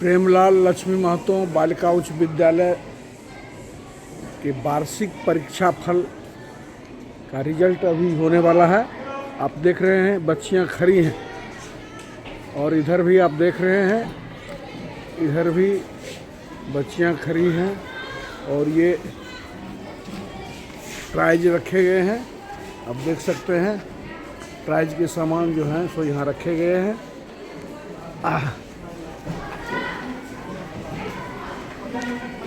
प्रेमलाल लक्ष्मी महतो बालिका उच्च विद्यालय के वार्षिक परीक्षा फल का रिजल्ट अभी होने वाला है। आप देख रहे हैं बच्चियां खड़ी हैं और इधर भी आप देख रहे हैं, इधर भी बच्चियां खड़ी हैं और ये प्राइज रखे गए हैं। आप देख सकते हैं प्राइज के सामान जो हैं सो यहाँ रखे गए हैं।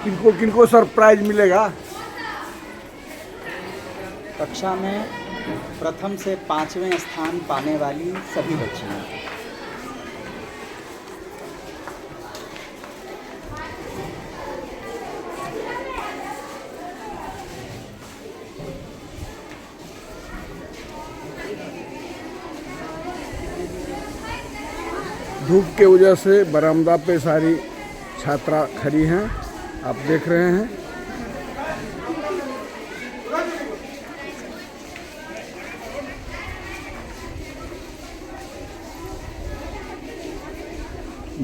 किनको किनको सर प्राइज मिलेगा? कक्षा में प्रथम से 5वें स्थान पाने वाली सभी बच्चियां। धूप के वजह से बरामदा पे सारी छात्रा खड़ी हैं, आप देख रहे हैं।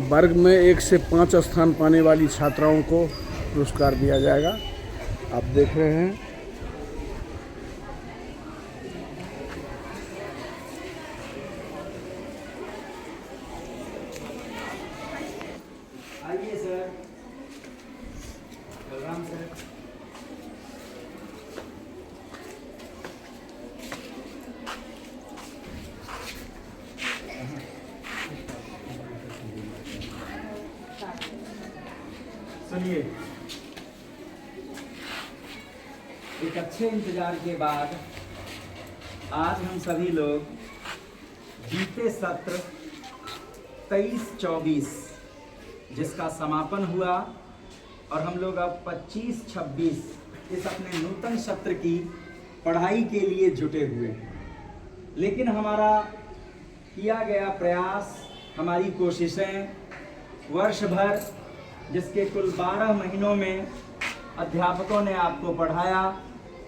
वर्ग में 1 से 5 स्थान पाने वाली छात्राओं को पुरस्कार दिया जाएगा। आप देख रहे हैं। आइए सर, बलराम सर। सुनिए, एक अच्छे इंतजार के बाद आज हम सभी लोग बीते सत्र 23-24 जिसका समापन हुआ और हम लोग अब 25-26 इस अपने नूतन सत्र की पढ़ाई के लिए जुटे हुए हैं। लेकिन हमारा किया गया प्रयास, हमारी कोशिशें वर्ष भर, जिसके कुल 12 महीनों में अध्यापकों ने आपको पढ़ाया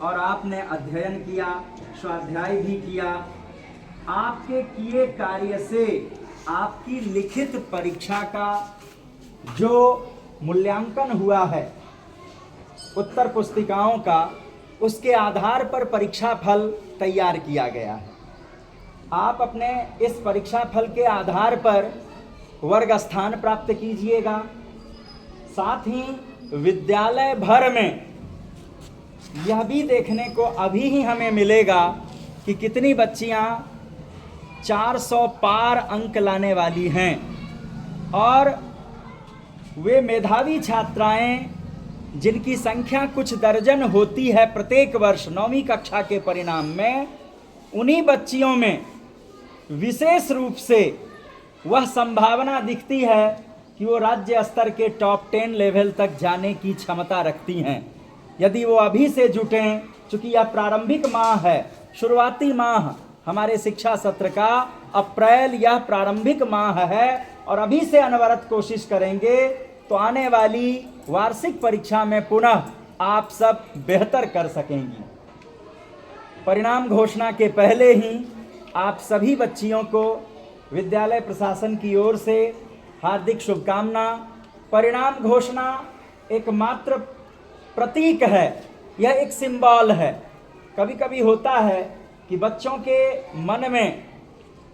और आपने अध्ययन किया, स्वाध्याय भी किया, आपके किए कार्य से आपकी लिखित परीक्षा का जो मूल्यांकन हुआ है उत्तर पुस्तिकाओं का, उसके आधार पर परीक्षा फल तैयार किया गया है। आप अपने इस परीक्षा फल के आधार पर वर्ग स्थान प्राप्त कीजिएगा। साथ ही विद्यालय भर में यह भी देखने को अभी ही हमें मिलेगा कि कितनी बच्चियां 400 पार अंक लाने वाली हैं और वे मेधावी छात्राएं जिनकी संख्या कुछ दर्जन होती है प्रत्येक वर्ष 9वीं कक्षा के परिणाम में, उन्हीं बच्चियों में विशेष रूप से वह संभावना दिखती है कि वो राज्य स्तर के टॉप 10 लेवल तक जाने की क्षमता रखती हैं। यदि वो अभी से जुटें, चूँकि यह प्रारंभिक माह है, शुरुआती माह हमारे शिक्षा सत्र का अप्रैल यह प्रारंभिक माह है और अभी से अनवरत कोशिश करेंगे तो आने वाली वार्षिक परीक्षा में पुनः आप सब बेहतर कर सकेंगी। परिणाम घोषणा के पहले ही आप सभी बच्चियों को विद्यालय प्रशासन की ओर से हार्दिक शुभकामना। परिणाम घोषणा एक मात्र प्रतीक है, यह एक सिंबल है। कभी कभी होता है कि बच्चों के मन में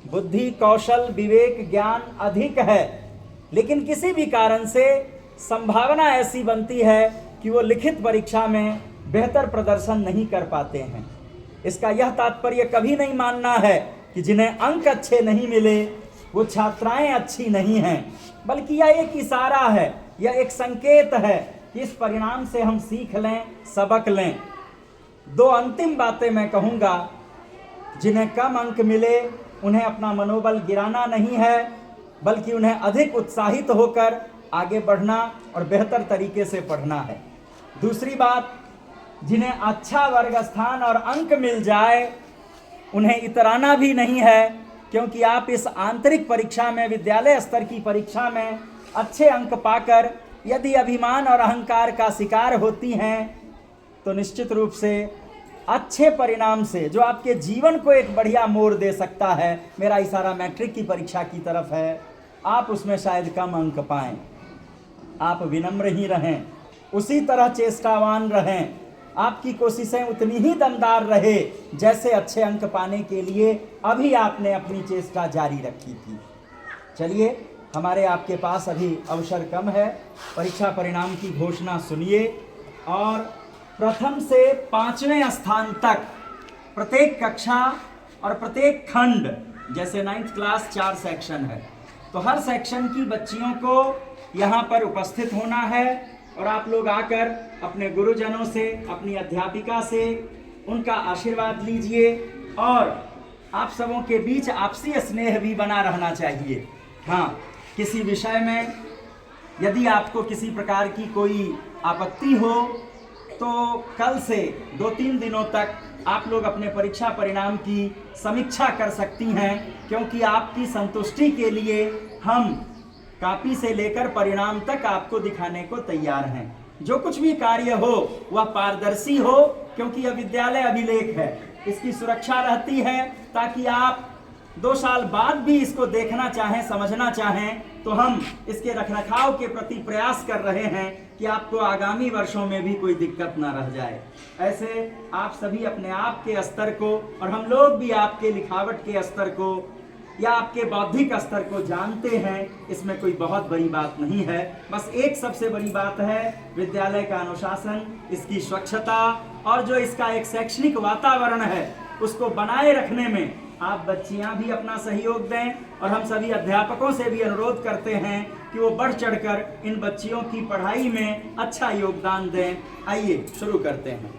बुद्धि, कौशल, विवेक, ज्ञान अधिक है, लेकिन किसी भी कारण से संभावना ऐसी बनती है कि वो लिखित परीक्षा में बेहतर प्रदर्शन नहीं कर पाते हैं। इसका यह तात्पर्य कभी नहीं मानना है कि जिन्हें अंक अच्छे नहीं मिले वो छात्राएं अच्छी नहीं हैं, बल्कि यह एक इशारा है, यह एक संकेत है कि इस परिणाम से हम सीख लें, सबक लें। 2 अंतिम बातें मैं कहूँगा। जिन्हें कम अंक मिले उन्हें अपना मनोबल गिराना नहीं है, बल्कि उन्हें अधिक उत्साहित होकर आगे बढ़ना और बेहतर तरीके से पढ़ना है। दूसरी बात, जिन्हें अच्छा वर्ग स्थान और अंक मिल जाए उन्हें इतराना भी नहीं है, क्योंकि आप इस आंतरिक परीक्षा में, विद्यालय स्तर की परीक्षा में अच्छे अंक पाकर यदि अभिमान और अहंकार का शिकार होती हैं तो निश्चित रूप से अच्छे परिणाम से जो आपके जीवन को एक बढ़िया मोड़ दे सकता है, मेरा इशारा मैट्रिक की परीक्षा की तरफ है, आप उसमें शायद कम अंक पाएं। आप विनम्र ही रहें, उसी तरह चेष्टावान रहें, आपकी कोशिशें उतनी ही दमदार रहे जैसे अच्छे अंक पाने के लिए अभी आपने अपनी चेष्टा जारी रखी थी। चलिए, हमारे आपके पास अभी अवसर कम है, परीक्षा परिणाम की घोषणा सुनिए और प्रथम से 5वें स्थान तक प्रत्येक कक्षा और प्रत्येक खंड, जैसे 9th क्लास 4 सेक्शन है, तो हर सेक्शन की बच्चियों को यहाँ पर उपस्थित होना है और आप लोग आकर अपने गुरुजनों से, अपनी अध्यापिका से उनका आशीर्वाद लीजिए और आप सबों के बीच आपसी स्नेह भी बना रहना चाहिए। हाँ, किसी विषय में यदि आपको किसी प्रकार की कोई आपत्ति हो तो कल से 2-3 दिनों तक आप लोग अपने परीक्षा परिणाम की समीक्षा कर सकती हैं, क्योंकि आपकी संतुष्टि के लिए हम कॉपी से लेकर परिणाम तक आपको दिखाने को तैयार हैं। जो कुछ भी कार्य हो वह पारदर्शी हो, क्योंकि यह विद्यालय अभिलेख है, इसकी सुरक्षा रहती है ताकि आप 2 साल बाद भी इसको देखना चाहें, समझना चाहें, तो हम इसके रखरखाव के प्रति प्रयास कर रहे हैं कि आपको आगामी वर्षों में भी कोई दिक्कत ना रह जाए। ऐसे आप सभी अपने आप के स्तर को और हम लोग भी आपके लिखावट के स्तर को या आपके बौद्धिक स्तर को जानते हैं, इसमें कोई बहुत बड़ी बात नहीं है। बस एक सबसे बड़ी बात है विद्यालय का अनुशासन, इसकी स्वच्छता और जो इसका एक शैक्षणिक वातावरण है उसको बनाए रखने में आप बच्चियां भी अपना सहयोग दें और हम सभी अध्यापकों से भी अनुरोध करते हैं कि वो बढ़ चढ़कर इन बच्चियों की पढ़ाई में अच्छा योगदान दें। आइए शुरू करते हैं।